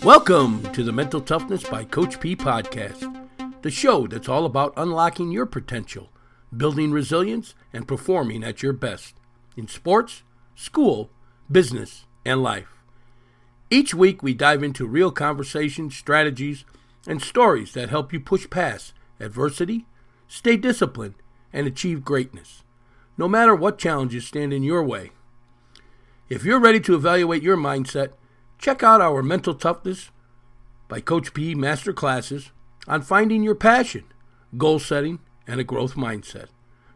Welcome to the Mental Toughness by Coach P podcast, the show that's all about unlocking your potential, building resilience, and performing at your best in sports, school, business, and life. Each week we dive into real conversations, strategies, and stories that help you push past adversity, stay disciplined, and achieve greatness, no matter what challenges stand in your way. If you're ready to evaluate your mindset, check out our Mental Toughness by Coach P masterclasses on finding your passion, goal setting, and a growth mindset,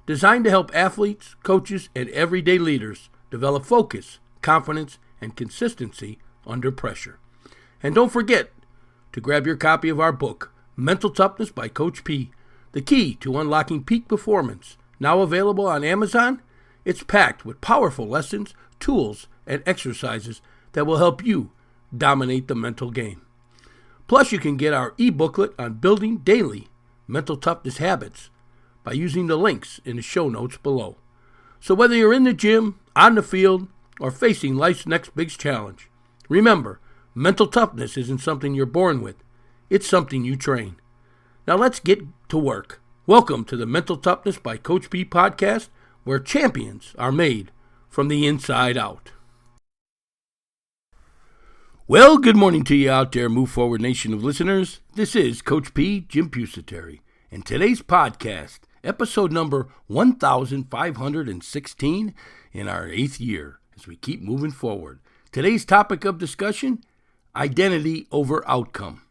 designed to help athletes, coaches, and everyday leaders develop focus, confidence, and consistency under pressure. And don't forget to grab your copy of our book, Mental Toughness by Coach P, the key to unlocking peak performance, now available on Amazon. It's packed with powerful lessons, tools, and exercises that will help you dominate the mental game. Plus, you can get our e-booklet on building daily mental toughness habits by using the links in the show notes below. So whether you're in the gym, on the field, or facing life's next big challenge, remember, mental toughness isn't something you're born with. It's something you train. Now let's get to work. Welcome to the Mental Toughness by Coach P podcast, where champions are made from the inside out. Well, good morning to you out there, Move Forward Nation of listeners. This is Coach P, Jim Pusateri, and today's podcast, episode number 1516 in our 8th year as we keep moving forward. Today's topic of discussion, identity over outcome.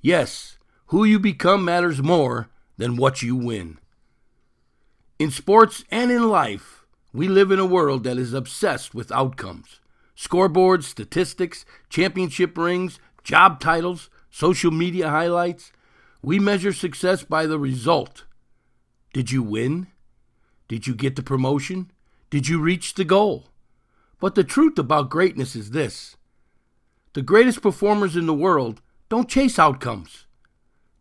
Yes, who you become matters more than what you win. In sports and in life, we live in a world that is obsessed with outcomes. Scoreboards, statistics, championship rings, job titles, social media highlights. We measure success by the result. Did you win? Did you get the promotion? Did you reach the goal? But the truth about greatness is this. The greatest performers in the world don't chase outcomes.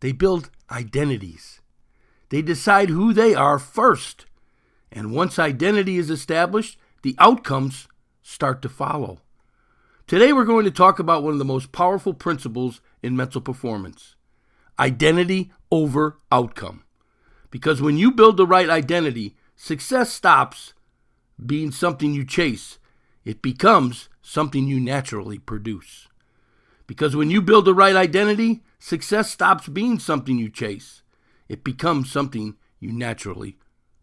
They build identities. They decide who they are first. And once identity is established, the outcomes start to follow. Today we're going to talk about one of the most powerful principles in mental performance. Identity over outcome. Because when you build the right identity, success stops being something you chase. It becomes something you naturally produce. Because when you build the right identity, success stops being something you chase. It becomes something you naturally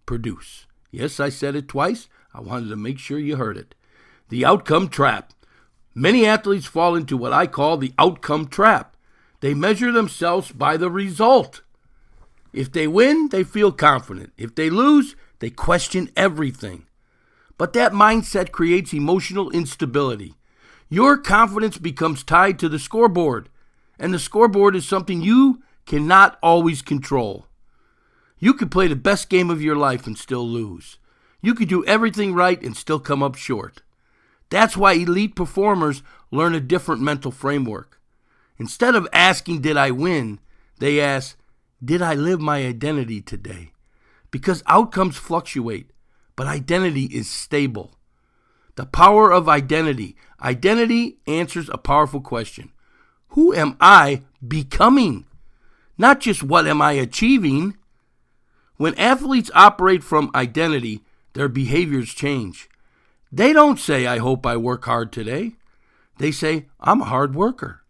produce. Yes, I said it twice. I wanted to make sure you heard it. The outcome trap. Many athletes fall into what I call the outcome trap. They measure themselves by the result. If they win, they feel confident. If they lose, they question everything. But that mindset creates emotional instability. Your confidence becomes tied to the scoreboard, and the scoreboard is something you cannot always control. You could play the best game of your life and still lose. You could do everything right and still come up short. That's why elite performers learn a different mental framework. Instead of asking, did I win? They ask, did I live my identity today? Because outcomes fluctuate, but identity is stable. The power of identity. Identity answers a powerful question. Who am I becoming? Not just what am I achieving. When athletes operate from identity, their behaviors change. They don't say, I hope I work hard today. They say, I'm a hard worker.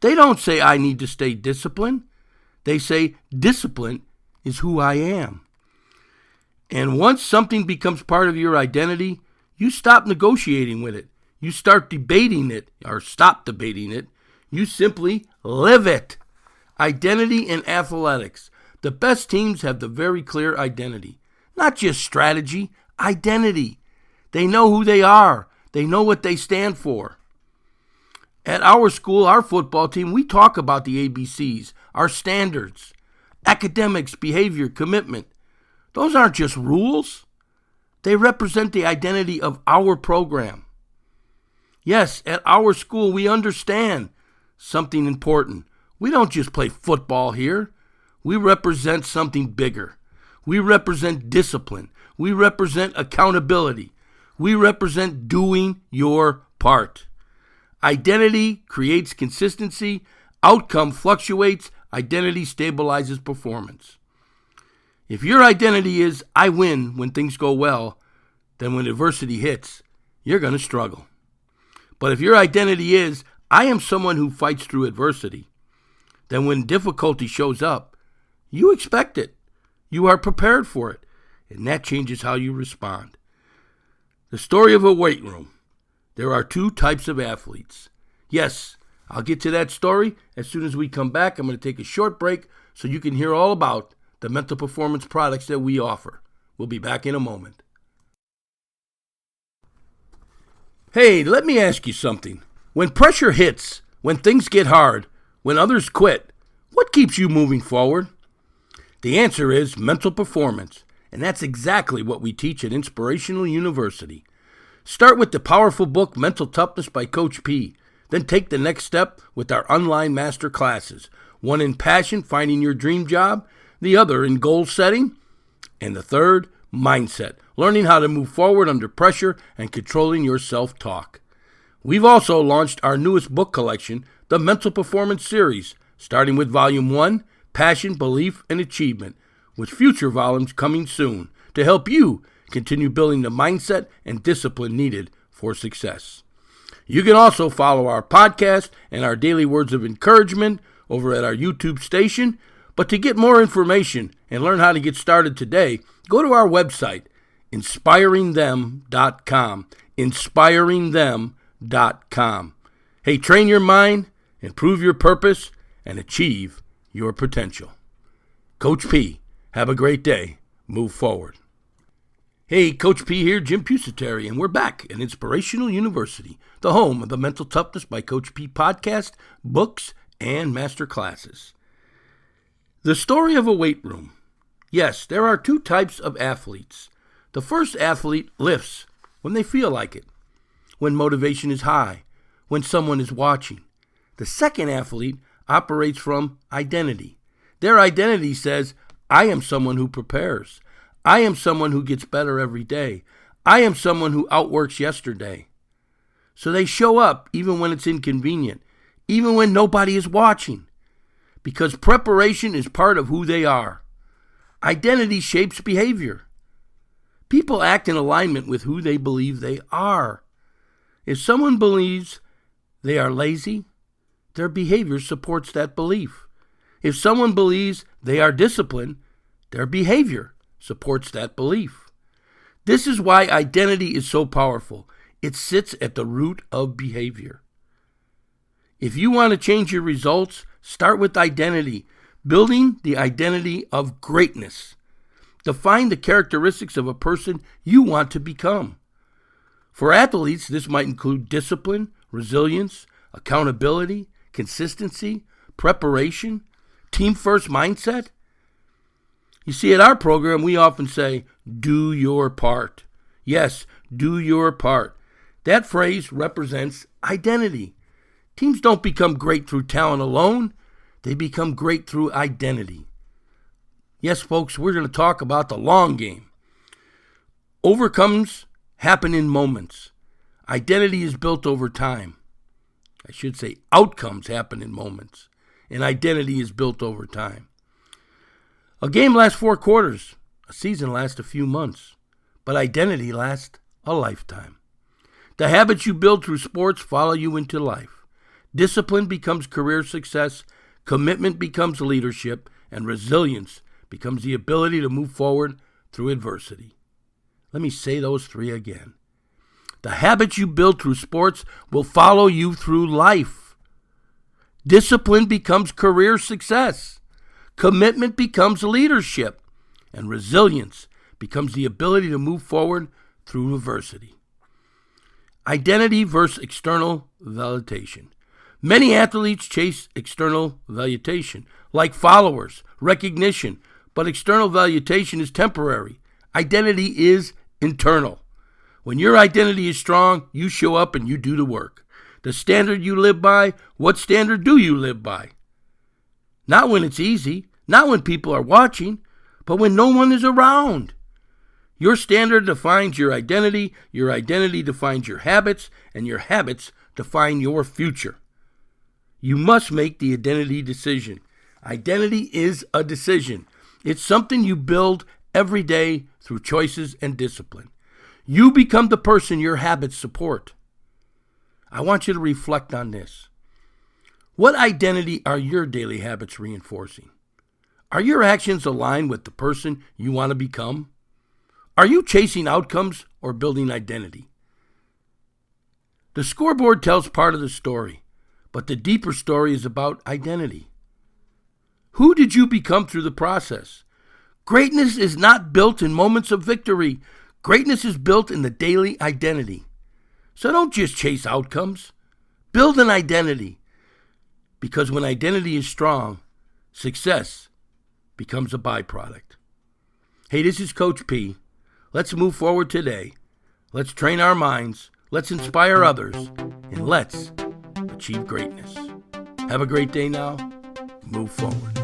They don't say, I need to stay disciplined. They say, discipline is who I am. And once something becomes part of your identity, you stop negotiating with it. You start debating it, or stop debating it. You simply live it. Identity in athletics. The best teams have the very clear identity. Not just strategy, identity. They know who they are. They know what they stand for. At our school, our football team, we talk about the ABCs, our standards, academics, behavior, commitment. Those aren't just rules. They represent the identity of our program. Yes, at our school, we understand something important. We don't just play football here. We represent something bigger. We represent discipline. We represent accountability. We represent doing your part. Identity creates consistency. Outcome fluctuates. Identity stabilizes performance. If your identity is, I win when things go well, then when adversity hits, you're going to struggle. But if your identity is, I am someone who fights through adversity, then when difficulty shows up, you expect it. You are prepared for it, and that changes how you respond. The story of a weight room. There are two types of athletes. Yes, I'll get to that story as soon as we come back. I'm going to take a short break so you can hear all about the mental performance products that we offer. We'll be back in a moment. Hey, let me ask you something. When pressure hits, when things get hard, when others quit, what keeps you moving forward? The answer is mental performance, and that's exactly what we teach at Inspirational University. Start with the powerful book Mental Toughness by Coach P. Then take the next step with our online master classes, one in passion, finding your dream job, the other in goal setting, and the third, mindset, learning how to move forward under pressure and controlling your self-talk. We've also launched our newest book collection, the Mental Performance Series, starting with Volume 1, Passion, Belief, and Achievement, with future volumes coming soon to help you continue building the mindset and discipline needed for success. You can also follow our podcast and our daily words of encouragement over at our YouTube station. But to get more information and learn how to get started today, go to our website, inspiringthem.com. Inspiringthem.com. Hey, train your mind, improve your purpose, and achieve your potential. Coach P, have a great day. Move forward. Hey, Coach P here, Jim Pusateri, and we're back at Inspirational University, the home of the Mental Toughness by Coach P podcast, books, and master classes. The story of a weight room. Yes, there are two types of athletes. The first athlete lifts when they feel like it, when motivation is high, when someone is watching. The second athlete operates from identity. Their identity says, I am someone who prepares. I am someone who gets better every day. I am someone who outworks yesterday. So they show up even when it's inconvenient, even when nobody is watching, because preparation is part of who they are. Identity shapes behavior. People act in alignment with who they believe they are. If someone believes they are lazy, their behavior supports that belief. If someone believes they are disciplined, their behavior supports that belief. This is why identity is so powerful. It sits at the root of behavior. If you want to change your results, start with identity, building the identity of greatness. Define the characteristics of a person you want to become. For athletes, this might include discipline, resilience, accountability, consistency, preparation, team-first mindset. You see, at our program, we often say, do your part. Yes, do your part. That phrase represents identity. Teams don't become great through talent alone. They become great through identity. Yes, folks, we're going to talk about the long game. Overcomes happen in moments. Identity is built over time. I should say outcomes happen in moments. And identity is built over time. A game lasts 4 quarters. A season lasts a few months. But identity lasts a lifetime. The habits you build through sports follow you into life. Discipline becomes career success. Commitment becomes leadership. And resilience becomes the ability to move forward through adversity. Let me say those 3 again. The habits you build through sports will follow you through life. Discipline becomes career success. Commitment becomes leadership. And resilience becomes the ability to move forward through adversity. Identity versus external validation. Many athletes chase external validation, like followers, recognition, but external validation is temporary. Identity is internal. When your identity is strong, you show up and you do the work. The standard you live by, what standard do you live by? Not when it's easy, not when people are watching, but when no one is around. Your standard defines your identity defines your habits, and your habits define your future. You must make the identity decision. Identity is a decision. It's something you build every day through choices and discipline. You become the person your habits support. I want you to reflect on this. What identity are your daily habits reinforcing? Are your actions aligned with the person you want to become? Are you chasing outcomes or building identity? The scoreboard tells part of the story, but the deeper story is about identity. Who did you become through the process? Greatness is not built in moments of victory. Greatness is built in the daily identity. So don't just chase outcomes. Build an identity. Because when identity is strong, success becomes a byproduct. Hey, this is Coach P. Let's move forward today. Let's train our minds. Let's inspire others. And let's achieve greatness. Have a great day now. Move forward.